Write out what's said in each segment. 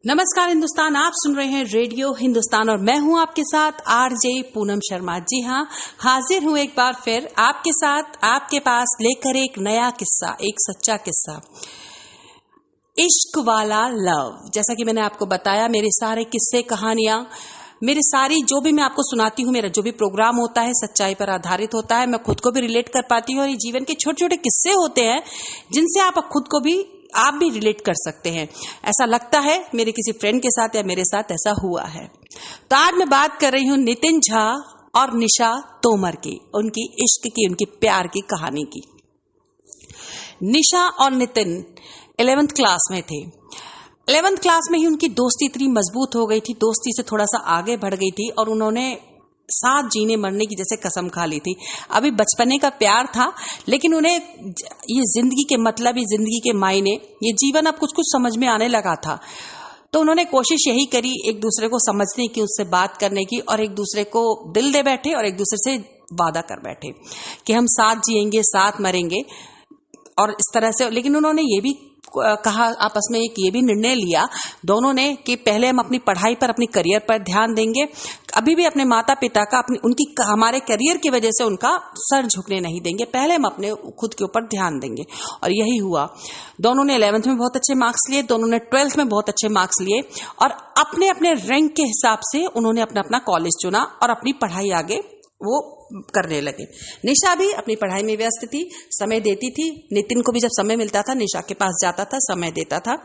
नमस्कार हिंदुस्तान, आप सुन रहे हैं रेडियो हिंदुस्तान और मैं हूं आपके साथ आरजे पूनम शर्मा। जी हां, हाजिर हूं एक बार फिर आपके साथ, आपके पास लेकर एक नया किस्सा, एक सच्चा किस्सा, इश्क वाला लव। जैसा कि मैंने आपको बताया, मेरे सारे किस्से कहानियां, मेरी सारी जो भी मैं आपको सुनाती हूँ, मेरा जो भी प्रोग्राम होता है सच्चाई पर आधारित होता है। मैं खुद को भी रिलेट कर पाती हूँ और ये जीवन के छोटे छोटे किस्से होते हैं जिनसे आप खुद को भी आप भी रिलेट कर सकते हैं। ऐसा लगता है मेरे किसी फ्रेंड के साथ या मेरे साथ ऐसा हुआ है। तो आज मैं बात कर रही हूँ नितिन झा और निशा तोमर की, उनकी इश्क की, उनकी प्यार की कहानी की। निशा और नितिन 11th क्लास में थे। 11th क्लास में ही उनकी दोस्ती इतनी मजबूत हो गई थी, दोस्ती से थोड़ा सा आगे बढ़ गई थी और उन्होंने साथ जीने मरने की जैसे कसम खा ली थी। अभी बचपने का प्यार था, लेकिन उन्हें ये जिंदगी के मतलब, ये जिंदगी के मायने, ये जीवन अब कुछ कुछ समझ में आने लगा था। तो उन्होंने कोशिश यही करी एक दूसरे को समझने की, उससे बात करने की, और एक दूसरे को दिल दे बैठे और एक दूसरे से वादा कर बैठे कि हम साथ जिएंगे, साथ मरेंगे और इस तरह से। लेकिन उन्होंने ये भी कहा आपस में, एक ये भी निर्णय लिया दोनों ने कि पहले हम अपनी पढ़ाई पर, अपनी करियर पर ध्यान देंगे। अभी भी अपने माता पिता का, हमारे करियर की वजह से उनका सर झुकने नहीं देंगे, पहले हम अपने खुद के ऊपर ध्यान देंगे। और यही हुआ। दोनों ने 11th में बहुत अच्छे मार्क्स लिए, दोनों ने 12th में बहुत अच्छे मार्क्स लिए और अपने अपने रैंक के हिसाब से उन्होंने अपना अपना कॉलेज चुना और अपनी पढ़ाई आगे वो करने लगे। निशा भी अपनी पढ़ाई में व्यस्त थी, समय देती थी। नितिन को भी जब समय मिलता था निशा के पास जाता था, समय देता था।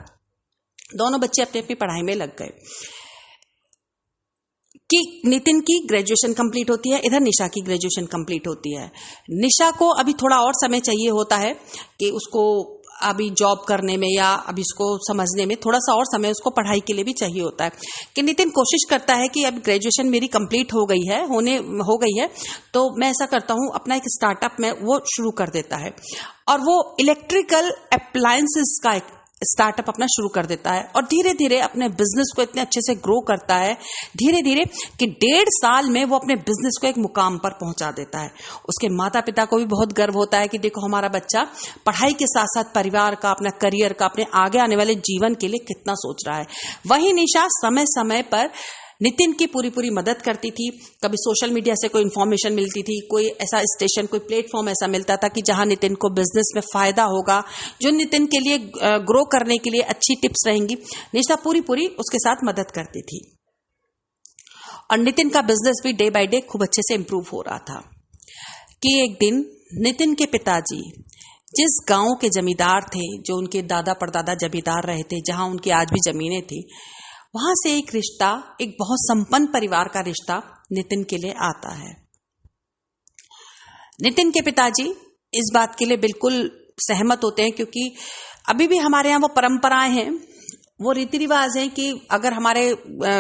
दोनों बच्चे अपनी अपनी पढ़ाई में लग गए कि नितिन की ग्रेजुएशन कंप्लीट होती है, इधर निशा की ग्रेजुएशन कंप्लीट होती है। निशा को अभी थोड़ा और समय चाहिए होता है कि उसको अभी जॉब करने में या अभी इसको समझने में थोड़ा सा और समय उसको पढ़ाई के लिए भी चाहिए होता है। कि नितिन कोशिश करता है कि अब ग्रेजुएशन मेरी कंप्लीट हो गई है, तो मैं ऐसा करता हूँ, अपना एक स्टार्टअप में वो शुरू कर देता है और वो इलेक्ट्रिकल अप्लायंसेस का एक स्टार्टअप अपना शुरू कर देता है और धीरे धीरे अपने बिजनेस को इतने अच्छे से ग्रो करता है, धीरे धीरे कि 1.5 साल में वो अपने बिजनेस को एक मुकाम पर पहुंचा देता है। उसके माता पिता को भी बहुत गर्व होता है कि देखो हमारा बच्चा पढ़ाई के साथ साथ परिवार का, अपना करियर का, अपने आगे आने वाले जीवन के लिए कितना सोच रहा है। वहीं निशा समय समय पर नितिन की पूरी मदद करती थी। कभी सोशल मीडिया से कोई इन्फॉर्मेशन मिलती थी, कोई ऐसा स्टेशन, कोई प्लेटफॉर्म ऐसा मिलता था कि जहां नितिन को बिजनेस में फायदा होगा, जो नितिन के लिए ग्रो करने के लिए अच्छी टिप्स रहेंगी, निशा पूरी उसके साथ मदद करती थी। और नितिन का बिजनेस भी डे बाय डे खूब अच्छे से इंप्रूव हो रहा था कि एक दिन नितिन के पिताजी जिस गांव के जमींदार थे, जो उनके दादा परदादा जमींदार रहे थे, जहां उनकी आज भी जमीनें थी, वहां से एक रिश्ता, एक बहुत संपन्न परिवार का रिश्ता नितिन के लिए आता है। नितिन के पिताजी इस बात के लिए बिल्कुल सहमत होते हैं क्योंकि अभी भी हमारे यहाँ वो परंपराएं हैं, वो रीति रिवाज हैं कि अगर हमारे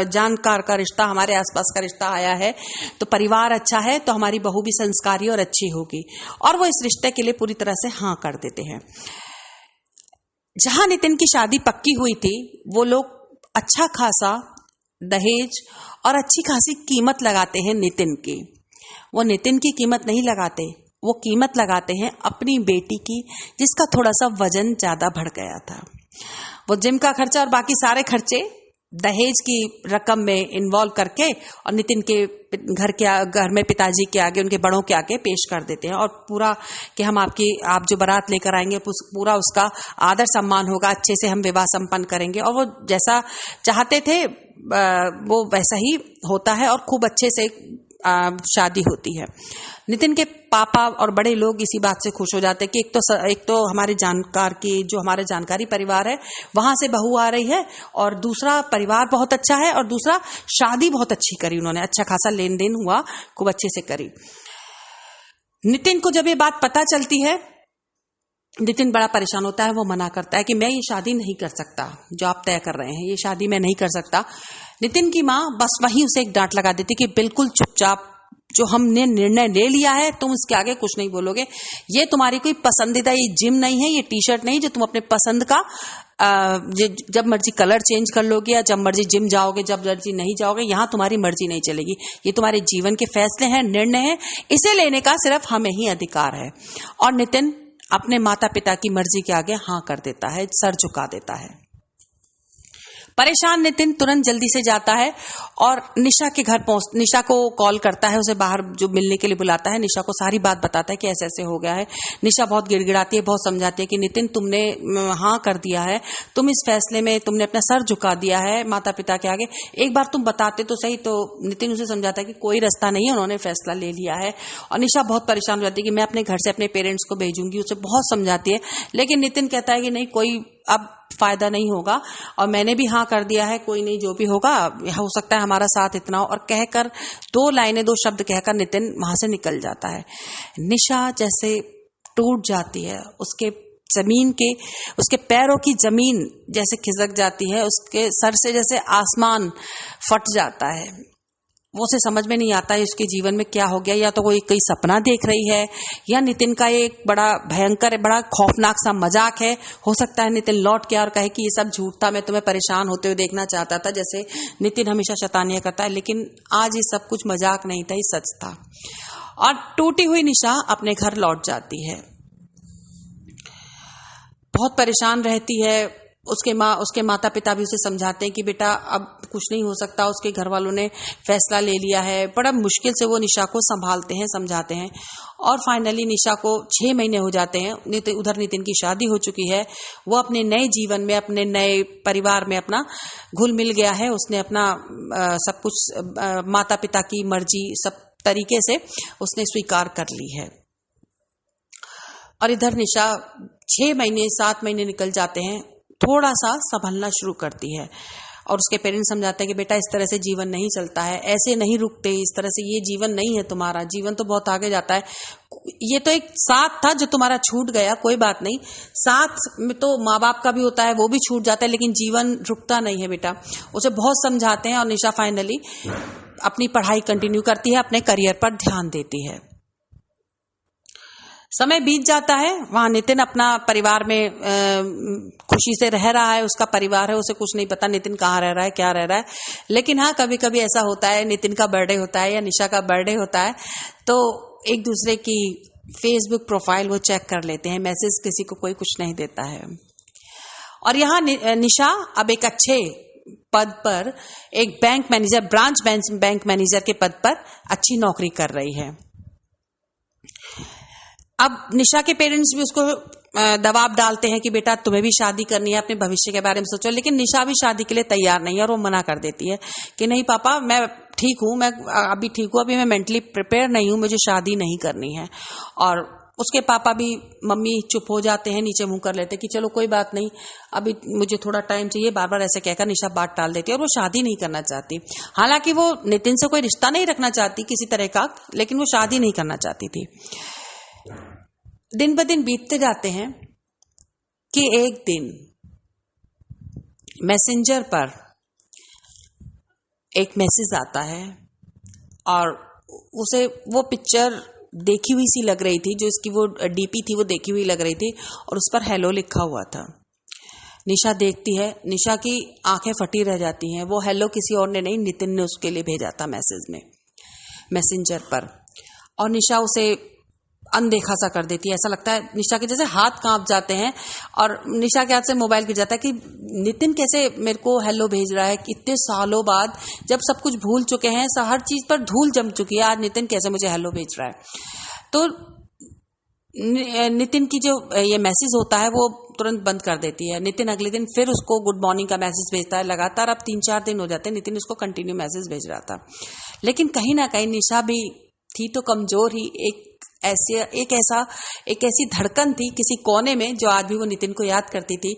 जानकार का रिश्ता, हमारे आसपास का रिश्ता आया है तो परिवार अच्छा है तो हमारी बहू भी संस्कारी और अच्छी होगी, और वो इस रिश्ते के लिए पूरी तरह से हाँ कर देते हैं। जहां नितिन की शादी पक्की हुई थी, वो लोग अच्छा खासा दहेज और अच्छी खासी कीमत लगाते हैं नितिन की। वो नितिन की कीमत नहीं लगाते, वो कीमत लगाते हैं अपनी बेटी की, जिसका थोड़ा सा वजन ज्यादा बढ़ गया था। वो जिम का खर्चा और बाकी सारे खर्चे दहेज की रकम में इन्वॉल्व करके और नितिन के घर में पिताजी के आगे, उनके बड़ों के आगे पेश कर देते हैं और पूरा कि आप जो बारात लेकर आएंगे पूरा उसका आदर सम्मान होगा, अच्छे से हम विवाह संपन्न करेंगे। और वो जैसा चाहते थे वो वैसा ही होता है और खूब अच्छे से शादी होती है। नितिन के पापा और बड़े लोग इसी बात से खुश हो जाते हैं कि एक तो हमारे जानकारी परिवार है, वहां से बहू आ रही है, और दूसरा परिवार बहुत अच्छा है, और दूसरा शादी बहुत अच्छी करी उन्होंने, अच्छा खासा लेन देन हुआ, खूब अच्छे से करी। नितिन को जब ये बात पता चलती है, नितिन बड़ा परेशान होता है। वो मना करता है कि मैं ये शादी नहीं कर सकता, जो आप तय कर रहे हैं ये शादी मैं नहीं कर सकता। नितिन की माँ बस वहीं उसे एक डांट लगा देती कि बिल्कुल चुपचाप, जो हमने निर्णय ले लिया है तुम इसके आगे कुछ नहीं बोलोगे। ये तुम्हारी कोई पसंदीदा, ये जिम नहीं है, ये टी शर्ट नहीं जो तुम अपने पसंद का जब मर्जी कलर चेंज कर लोगे या जब मर्जी जिम जाओगे, जब मर्जी नहीं जाओगे, यहाँ तुम्हारी मर्जी नहीं चलेगी। ये तुम्हारे जीवन के फैसले हैं, निर्णय हैं, इसे लेने का सिर्फ हमें ही अधिकार है। और नितिन अपने माता पिता की मर्जी के आगे हाँ कर देता है, सर झुका देता है। परेशान नितिन तुरंत जल्दी से जाता है और निशा के घर निशा को कॉल करता है, उसे बाहर जो मिलने के लिए बुलाता है, निशा को सारी बात बताता है कि ऐसे ऐसे हो गया है। निशा बहुत गिड़गिड़ाती है, बहुत समझाती है कि नितिन तुमने हाँ कर दिया है, तुम इस फैसले में तुमने अपना सर झुका दिया है माता पिता के आगे, एक बार तुम बताते तो सही। तो नितिन उसे समझाता है कि कोई रास्ता नहीं है, उन्होंने फैसला ले लिया है। और निशा बहुत परेशान हो जाती है कि मैं अपने घर से अपने पेरेंट्स को भेजूंगी, उसे बहुत समझाती है, लेकिन नितिन कहता है कि नहीं, कोई अब फायदा नहीं होगा और मैंने भी हाँ कर दिया है, कोई नहीं, जो भी होगा हो सकता है हमारा साथ इतना हो। और कहकर 2 शब्द कहकर नितिन वहां से निकल जाता है। निशा जैसे टूट जाती है, उसके पैरों की जमीन जैसे खिसक जाती है, उसके सर से जैसे आसमान फट जाता है। वो उसे समझ में नहीं आता है उसके जीवन में क्या हो गया, या तो कोई सपना देख रही है या नितिन का एक बड़ा भयंकर, बड़ा खौफनाक सा मजाक है। हो सकता है नितिन लौट के और कहे कि ये सब झूठ था, मैं तुम्हें परेशान होते हुए देखना चाहता था, जैसे नितिन हमेशा शैतानियां करता है। लेकिन आज ये सब कुछ मजाक नहीं था, ये सच था। और टूटी हुई निशा अपने घर लौट जाती है, बहुत परेशान रहती है। उसके माता पिता भी उसे समझाते हैं कि बेटा अब कुछ नहीं हो सकता, उसके घर वालों ने फैसला ले लिया है। बड़ा मुश्किल से वो निशा को संभालते हैं, समझाते हैं। और फाइनली निशा को 6 महीने हो जाते हैं। उधर नितिन की शादी हो चुकी है, वो अपने नए जीवन में, अपने नए परिवार में अपना घुल मिल गया है। उसने अपना सब कुछ माता पिता की मर्जी सब तरीके से उसने स्वीकार कर ली है। और इधर निशा 6 महीने 7 महीने निकल जाते हैं, थोड़ा सा संभलना शुरू करती है। और उसके पेरेंट्स समझाते हैं कि बेटा इस तरह से जीवन नहीं चलता है, ऐसे नहीं रुकते, इस तरह से ये जीवन नहीं है तुम्हारा, जीवन तो बहुत आगे जाता है। ये तो एक साथ था जो तुम्हारा छूट गया, कोई बात नहीं, साथ में तो माँ बाप का भी होता है, वो भी छूट जाता है, लेकिन जीवन रुकता नहीं है बेटा। उसे बहुत समझाते हैं और निशा फाइनली अपनी पढ़ाई कंटिन्यू करती है, अपने करियर पर ध्यान देती है। समय बीत जाता है, वहां नितिन अपना परिवार में खुशी से रह रहा है, उसका परिवार है, उसे कुछ नहीं पता नितिन कहाँ रह रहा है, क्या रह रहा है। लेकिन हाँ, कभी कभी ऐसा होता है, नितिन का बर्थडे होता है या निशा का बर्थडे होता है, तो एक दूसरे की फेसबुक प्रोफाइल वो चेक कर लेते हैं, मैसेज किसी को कोई कुछ नहीं देता है। और यहाँ निशा अब एक अच्छे पद पर, एक bank manager, branch bank manager के पद पर अच्छी नौकरी कर रही है। अब निशा के पेरेंट्स भी उसको दबाव डालते हैं कि बेटा तुम्हें भी शादी करनी है, अपने भविष्य के बारे में सोचो। लेकिन निशा भी शादी के लिए तैयार नहीं है और वो मना कर देती है कि नहीं पापा, मैं ठीक हूँ, मैं अभी ठीक हूँ, अभी मैं मेंटली प्रिपेयर नहीं हूँ, मुझे शादी नहीं करनी है। और उसके पापा भी, मम्मी चुप हो जाते हैं, नीचे मुंह कर लेते हैं कि चलो कोई बात नहीं, अभी मुझे थोड़ा टाइम चाहिए। बार बार ऐसे कहकर निशा बात टाल देती है और वो शादी नहीं करना चाहती। हालांकि वो नितिन से कोई रिश्ता नहीं रखना चाहती किसी तरह का, लेकिन वो शादी नहीं करना चाहती थी। दिन ब दिन बीतते जाते हैं कि एक दिन मैसेंजर पर एक मैसेज आता है और उसे वो पिक्चर देखी हुई सी लग रही थी, जो इसकी वो डीपी थी वो देखी हुई लग रही थी और उस पर हेलो लिखा हुआ था। निशा देखती है, निशा की आंखें फटी रह जाती हैं। वो हेलो किसी और ने नहीं, नितिन ने उसके लिए भेजा था मैसेज में, मैसेंजर पर। और निशा उसे अनदेखा सा कर देती है। ऐसा लगता है निशा के जैसे हाथ कांप जाते हैं और निशा के हाथ से मोबाइल गिर जाता है कि नितिन कैसे मेरे को हेलो भेज रहा है, इतने सालों बाद, जब सब कुछ भूल चुके हैं, हर चीज पर धूल जम चुकी है, आज नितिन कैसे मुझे हेलो भेज रहा है। तो नितिन की जो ये मैसेज होता है वो तुरंत बंद कर देती है। नितिन अगले दिन फिर उसको गुड मॉर्निंग का मैसेज भेजता है। लगातार अब 3-4 दिन हो जाते हैं नितिन उसको कंटिन्यू मैसेज भेज रहा था। लेकिन कहीं ना कहीं निशा भी थी तो कमजोर ही, एक ऐसी धड़कन थी किसी कोने में, जो आज भी वो नितिन को याद करती थी।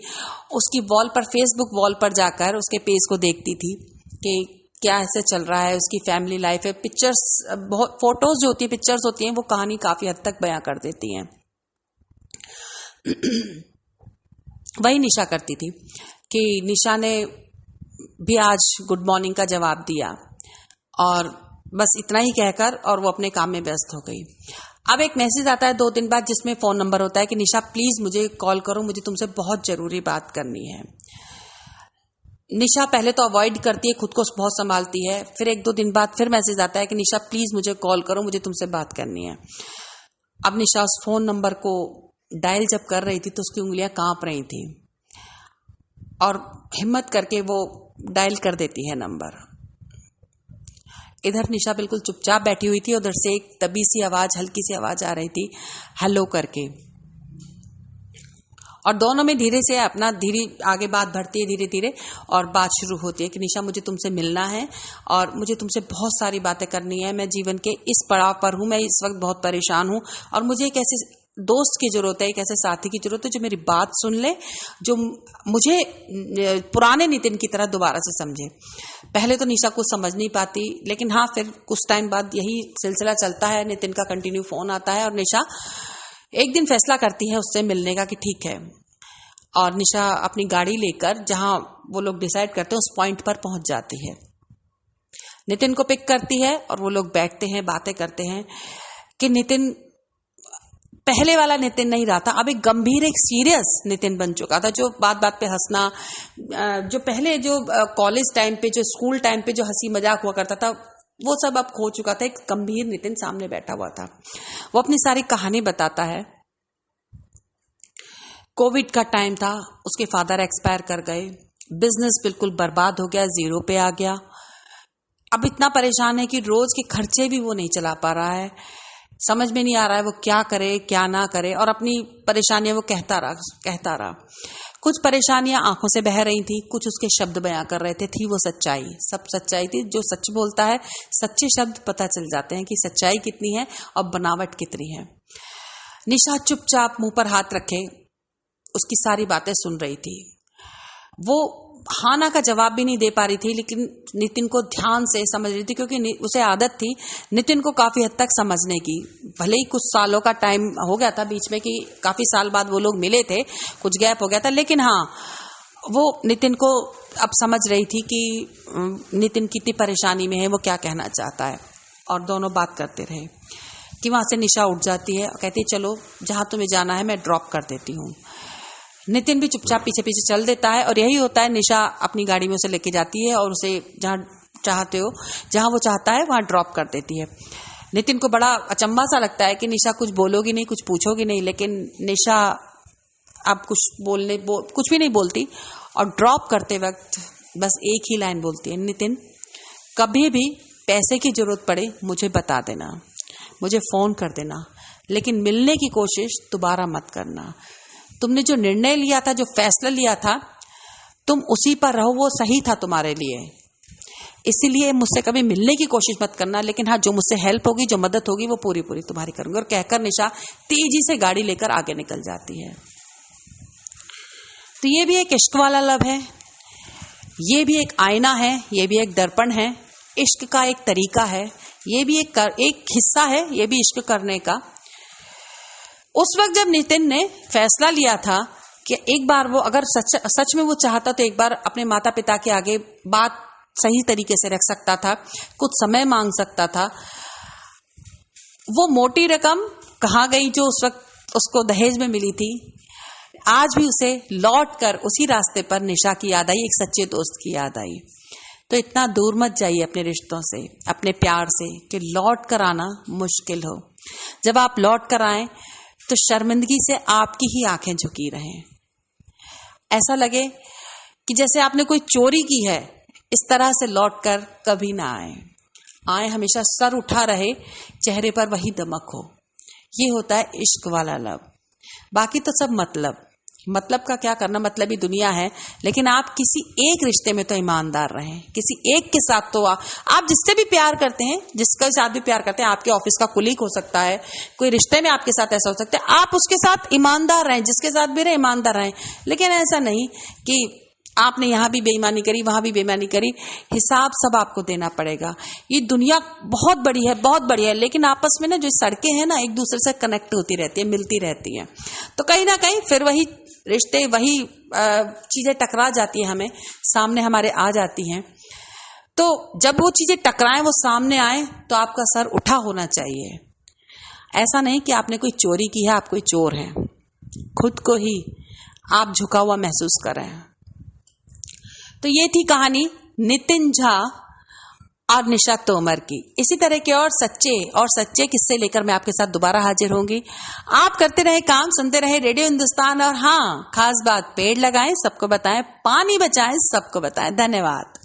उसकी वॉल पर, फेसबुक वॉल पर जाकर उसके पेज को देखती थी कि क्या ऐसे चल रहा है, उसकी फैमिली लाइफ है। पिक्चर्स, बहुत फोटोज जो होती है, पिक्चर्स होती हैं, वो कहानी काफी हद तक बयां कर देती हैं। वही निशा करती थी कि निशा ने भी आज गुड मॉर्निंग का जवाब दिया और बस इतना ही कहकर और वो अपने काम में व्यस्त हो गई। अब एक मैसेज आता है 2 दिन बाद, जिसमें फोन नंबर होता है कि निशा प्लीज मुझे कॉल करो, मुझे तुमसे बहुत जरूरी बात करनी है। निशा पहले तो अवॉइड करती है, खुद को बहुत संभालती है। फिर 1-2 दिन बाद फिर मैसेज आता है कि निशा प्लीज मुझे कॉल करो, मुझे तुमसे बात करनी है। अब निशा उस फोन नंबर को डायल जब कर रही थी तो उसकी उंगलियां कांप रही थी और हिम्मत करके वो डायल कर देती है नंबर। इधर निशा बिल्कुल चुपचाप बैठी हुई थी, उधर से एक दबी सी आवाज, हल्की सी आवाज आ रही थी, हेलो करके। और दोनों में धीरे से धीरे आगे बात बढ़ती है, धीरे धीरे, और बात शुरू होती है कि निशा मुझे तुमसे मिलना है और मुझे तुमसे बहुत सारी बातें करनी है। मैं जीवन के इस पड़ाव पर हूँ, मैं इस वक्त बहुत परेशान हूँ और मुझे एक ऐसे दोस्त की जरूरत है, एक ऐसे साथी की जरूरत है जो मेरी बात सुन ले, जो मुझे पुराने नितिन की तरह दोबारा से समझे। पहले तो निशा कुछ समझ नहीं पाती, लेकिन हाँ फिर कुछ टाइम बाद यही सिलसिला चलता है, नितिन का कंटिन्यू फोन आता है और निशा एक दिन फैसला करती है उससे मिलने का कि ठीक है। और निशा अपनी गाड़ी लेकर जहां वो लोग डिसाइड करते हैं उस पॉइंट पर पहुंच जाती है, नितिन को पिक करती है और वो लोग बैठते हैं, बातें करते हैं कि नितिन पहले वाला नितिन नहीं रहा था, अब एक गंभीर, एक सीरियस नितिन बन चुका था। जो बात बात पे हंसना, जो पहले जो कॉलेज टाइम पे, जो स्कूल टाइम पे जो हंसी मजाक हुआ करता था, वो सब अब खो चुका था। एक गंभीर नितिन सामने बैठा हुआ था। वो अपनी सारी कहानी बताता है। कोविड का टाइम था, उसके फादर एक्सपायर कर गए, बिजनेस बिल्कुल बर्बाद हो गया, जीरो पे आ गया। अब इतना परेशान है कि रोज के खर्चे भी वो नहीं चला पा रहा है, समझ में नहीं आ रहा है वो क्या करे क्या ना करे, और अपनी परेशानियां वो कहता रहा। कुछ परेशानियां आंखों से बह रही थी, कुछ उसके शब्द बयां कर रहे थे, थी वो सच्चाई, सब सच्चाई थी। जो सच बोलता है, सच्चे शब्द पता चल जाते हैं कि सच्चाई कितनी है और बनावट कितनी है। निशा चुपचाप मुंह पर हाथ रखे उसकी सारी बातें सुन रही थी। वो हाँ ना का जवाब भी नहीं दे पा रही थी, लेकिन नितिन को ध्यान से समझ रही थी, क्योंकि उसे आदत थी नितिन को काफी हद तक समझने की। भले ही कुछ सालों का टाइम हो गया था बीच में, कि काफी साल बाद वो लोग मिले थे, कुछ गैप हो गया था, लेकिन हाँ वो नितिन को अब समझ रही थी कि नितिन कितनी परेशानी में है, वो क्या कहना चाहता है। और दोनों बात करते रहे कि वहां से निशा उठ जाती है और कहती है चलो जहां तुम्हें जाना है मैं ड्रॉप कर देती हूँ। नितिन भी चुपचाप पीछे पीछे चल देता है और यही होता है, निशा अपनी गाड़ी में उसे लेके जाती है और उसे जहां वो चाहता है वहां ड्रॉप कर देती है। नितिन को बड़ा अचंभा सा लगता है कि निशा कुछ बोलोगी नहीं, कुछ पूछोगी नहीं, लेकिन निशा अब कुछ भी नहीं बोलती और ड्रॉप करते वक्त बस एक ही लाइन बोलती है, नितिन कभी भी पैसे की जरूरत पड़े मुझे बता देना, मुझे फोन कर देना, लेकिन मिलने की कोशिश दोबारा मत करना। तुमने जो निर्णय लिया था, जो फैसला लिया था, तुम उसी पर रहो, वो सही था तुम्हारे लिए, इसीलिए मुझसे कभी मिलने की कोशिश मत करना, लेकिन हाँ जो मुझसे हेल्प होगी, जो मदद होगी, वो पूरी पूरी तुम्हारी करूंगी। और कहकर निशा तेजी से गाड़ी लेकर आगे निकल जाती है। तो ये भी एक इश्क वाला लव है, ये भी एक आईना है, ये भी एक दर्पण है, इश्क का एक तरीका है, ये भी एक हिस्सा है, ये भी इश्क करने का। उस वक्त जब नितिन ने फैसला लिया था कि एक बार वो अगर सच में वो चाहता तो एक बार अपने माता पिता के आगे बात सही तरीके से रख सकता था, कुछ समय मांग सकता था। वो मोटी रकम कहाँ गई जो उस वक्त उसको दहेज में मिली थी, आज भी उसे लौट कर उसी रास्ते पर निशा की याद आई, एक सच्चे दोस्त की याद आई। तो इतना दूर मत जाइए अपने रिश्तों से, अपने प्यार से, कि लौट कर आना मुश्किल हो। जब आप लौट कर आए तो शर्मिंदगी से आपकी ही आंखें झुकी रहें, ऐसा लगे कि जैसे आपने कोई चोरी की है, इस तरह से लौटकर कभी ना आए हमेशा सर उठा रहे, चेहरे पर वही दमक हो। ये होता है इश्क वाला लव। बाकी तो सब मतलब का क्या करना, मतलब ही दुनिया है, लेकिन आप किसी एक रिश्ते में तो ईमानदार रहें, किसी एक के साथ। तो आप जिससे भी प्यार करते हैं, जिसके साथ भी प्यार करते हैं, आपके ऑफिस का कुलीग हो सकता है, कोई रिश्ते में आपके साथ ऐसा हो सकता है, आप उसके साथ ईमानदार रहें, जिसके साथ भी रहे ईमानदार रहें। लेकिन ऐसा नहीं कि आपने यहां भी बेईमानी करी, वहां भी बेईमानी करी, हिसाब सब आपको देना पड़ेगा। ये दुनिया बहुत बड़ी है, बहुत बड़ी है, लेकिन आपस में ना जो सड़कें हैं ना, एक दूसरे से कनेक्ट होती रहती है, मिलती रहती हैं। तो कहीं ना कहीं फिर वही रिश्ते, वही चीजें टकरा जाती हैं, हमें सामने हमारे आ जाती हैं। तो जब वो चीजें टकराएं, वो सामने आए, तो आपका सर उठा होना चाहिए। ऐसा नहीं कि आपने कोई चोरी की है, आप कोई चोर हैं। खुद को ही आप झुका हुआ महसूस कर रहे हैं। तो ये थी कहानी नितिन झा और निशा तोमर की। इसी तरह के और सच्चे किस्से लेकर मैं आपके साथ दोबारा हाजिर होंगी। आप करते रहे काम, सुनते रहे रेडियो हिंदुस्तान, और हाँ, खास बात, पेड़ लगाएं, सबको बताएं, पानी बचाएं, सबको बताएं। धन्यवाद।